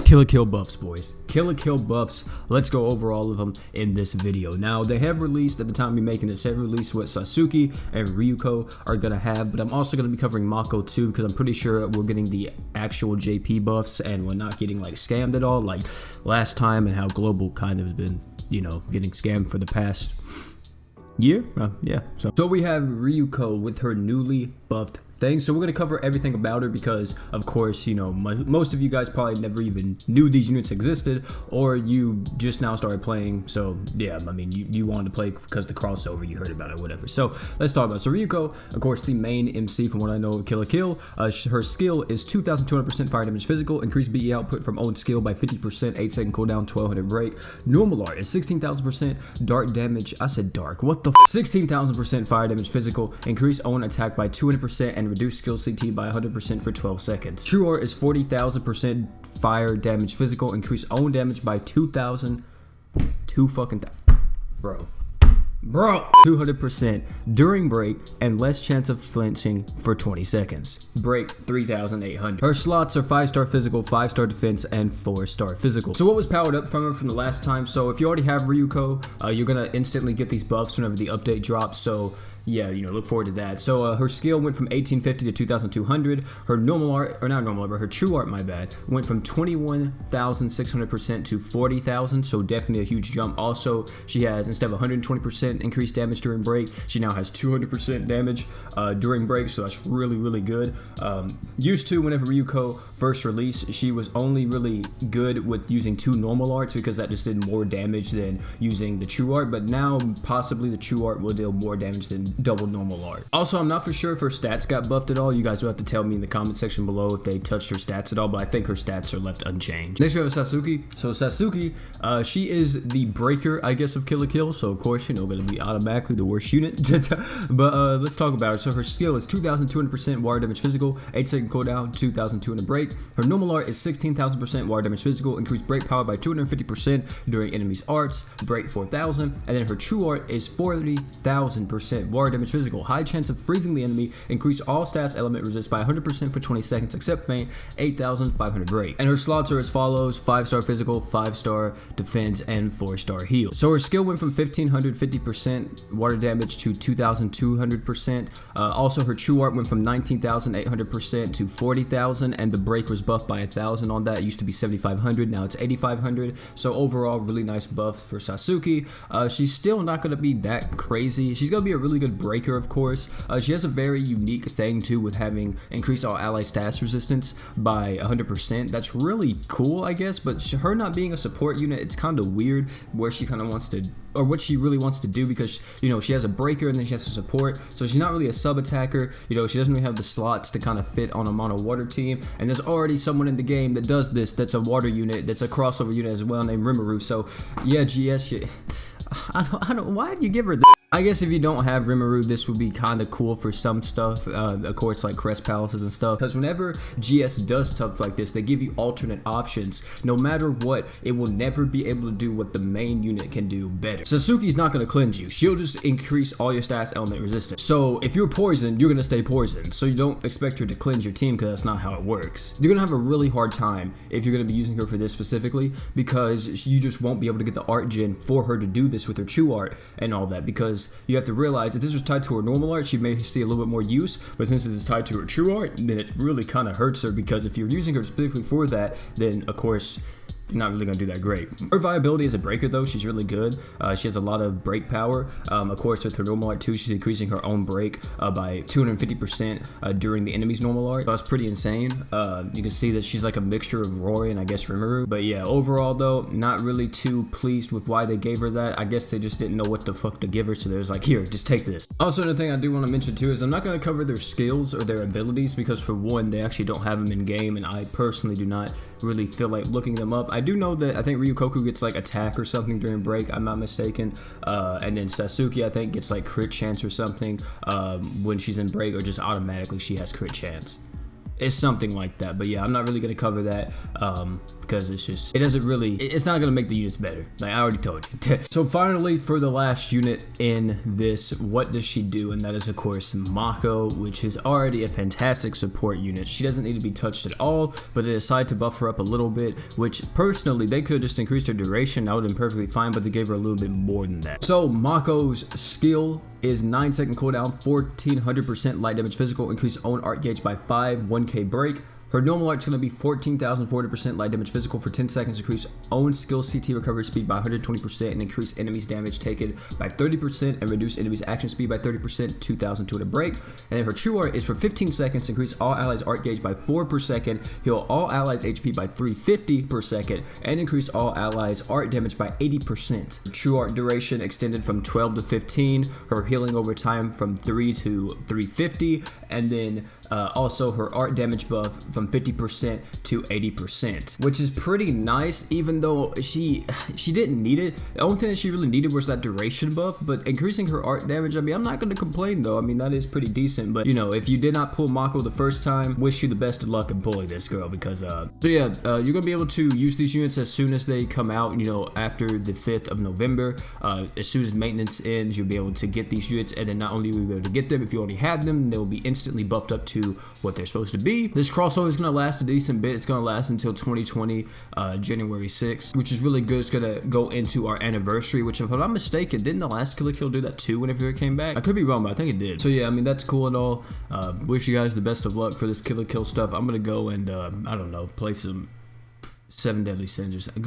Kill buffs, boys. Kill buffs. Let's go over all of them in this video. Now, they have released, at the time of me making this, they have released what Sasuke and Ryuko are gonna have, but I'm also gonna be covering Mako too, because I'm pretty sure we're getting the actual JP buffs and we're not getting like scammed at all like last time, and how Global kind of has been, you know, getting scammed for the past year. Yeah. So we have Ryuko with her newly buffed thing. So we're going to cover everything about her because, of course, you know, most of you guys probably never even knew these units existed, or you just now started playing. So yeah, I mean, you wanted to play because the crossover, you heard about it, whatever. So let's talk about it. So Ryuko, of course, the main MC from what I know of Kill la Kill. Her skill is 2,200% fire damage physical, increased BE output from own skill by 50%, 8-second cooldown, 1200 break. Normal art is 16,000% dark damage. I said dark. What the 16,000% fire damage physical, increase own attack by 200% and reduce skill CT by 100% for 12 seconds. True art is 40,000% fire damage physical, increase own damage by 2,000. Bro, 200% during break and less chance of flinching for 20 seconds. Break 3,800. Her slots are 5-star physical, 5-star defense, and 4-star physical. So what was powered up from her from the last time? So if you already have Ryuko, you're gonna instantly get these buffs whenever the update drops. So yeah, you know, look forward to that. So her skill went from 1850 to 2,200. Her normal art, or not normal art, but her true art, my bad, went from 21,600% to 40,000. So definitely a huge jump. Also, she has, instead of 120% increased damage during break, she now has 200% damage during break. So that's really good. Used to, whenever Ryuko first released, she was only really good with using 2 normal arts because that just did more damage than using the true art. But now possibly the true art will deal more damage than double normal art. Also, I'm not for sure if her stats got buffed at all. You guys will have to tell me in the comment section below if they touched her stats at all, but I think her stats are left unchanged. Next we have Sasuke. So Sasuke, she is the breaker, I guess, of Kill la Kill. So of course, you know, gonna be automatically the worst unit. But let's talk about her. So her skill is 2,200% water damage physical, 8-second cooldown, 2,200 break. Her normal art is 16,000% water damage physical, increased break power by 250% during enemies' arts, break 4,000. And then her true art is 40,000% water damage physical, high chance of freezing the enemy, increase all stats element resist by 100% for 20 seconds except faint, 8,500 break. And her slots are as follows: 5-star physical, 5-star defense, and 4-star heal. So her skill went from 1,550% water damage to 2,200%. Also, her true art went from 19,800% to 40,000, and the break was buffed by 1,000 on that. It used to be 7,500, now it's 8,500. So overall, really nice buff for Sasuke. She's still not going to be that crazy. She's going to be a really good breaker, of course. She has a very unique thing too with having increased all ally stats resistance by 100%. That's really cool, I guess, but her not being a support unit, it's kind of weird where she kind of wants to, or what she really wants to do, because, you know, she has a breaker and then she has a support, so she's not really a sub attacker. You know, she doesn't really have the slots to kind of fit on a mono water team, and there's already someone in the game that does this, that's a water unit, that's a crossover unit as well, named Rimuru. So yeah, GS, I don't, why did you give her this? I guess if you don't have Rimuru, this would be kind of cool for some stuff, of course, like Crest Palaces and stuff, because whenever GS does stuff like this, they give you alternate options. No matter what, it will never be able to do what the main unit can do better. Sasuke's not going to cleanse you. She'll just increase all your stats element resistance. So if you're poisoned, you're going to stay poisoned. So you don't expect her to cleanse your team, because that's not how it works. You're going to have a really hard time if you're going to be using her for this specifically, because you just won't be able to get the art gen for her to do this with her true art and all that, because you have to realize if this was tied to her normal art, she may see a little bit more use, but since this is tied to her true art, then it really kind of hurts her, because if you're using her specifically for that, then of course you're not really going to do that great. Her viability as a breaker, though, she's really good. She has a lot of break power. Of course, with her normal art too, she's increasing her own break by 250% during the enemy's normal art. So that's pretty insane. You can see that she's like a mixture of Roy and I guess Rimuru. But yeah, overall though, not really too pleased with why they gave her that. I guess they just didn't know what the fuck to give her, so they was like, here, just take this. Also, another thing I do want to mention too is I'm not going to cover their skills or their abilities, because for one, they actually don't have them in game, and I personally do not really feel like looking them up. I do know that I think Ryukoku gets like attack or something during break, I'm not mistaken, and then Sasuke I think gets like crit chance or something when she's in break, or just automatically she has crit chance. It's something like that, but yeah, I'm not really gonna cover that because it's not gonna make the units better. Like I already told you. So finally, for the last unit in this, what does she do? And that is of course Mako, which is already a fantastic support unit. She doesn't need to be touched at all, but they decide to buff her up a little bit, which personally they could have just increased her duration. That would have been perfectly fine, but they gave her a little bit more than that. So Mako's skill is 9-second cooldown, 1400% light damage physical, increase own art gauge by 5, 1k break. Her normal art's going to be 14,400% light damage physical for 10 seconds, increase own skill CT recovery speed by 120%, and increase enemies damage taken by 30%, and reduce enemies action speed by 30%, 2,200 break. And then her true art is for 15 seconds, increase all allies art gauge by 4 per second, heal all allies HP by 350 per second, and increase all allies art damage by 80%. Her true art duration extended from 12 to 15, her healing over time from 3 to 350, and then also her art damage buff from 50% to 80%, which is pretty nice, even though she didn't need it. The only thing that she really needed was that duration buff, but increasing her art damage, I mean, I'm not going to complain though. I mean, that is pretty decent, but you know, if you did not pull Mako the first time, wish you the best of luck in pulling this girl, because so yeah, you're going to be able to use these units as soon as they come out, you know, after the 5th of November. As soon as maintenance ends, you'll be able to get these units, and then not only will you be able to get them, if you already had them, they'll be instantly buffed up to what they're supposed to be. This crossover is going to last a decent bit. It's going to last until 2020 January 6th, which is really good. It's going to go into our anniversary, which if I'm not mistaken, didn't the last Killer Kill do that too whenever it came back? I could be wrong, but I think it did. So yeah, I mean, that's cool and all. Wish you guys the best of luck for this Killer Kill stuff. I'm going to go and I don't know, play some 7 Deadly Sins. Good.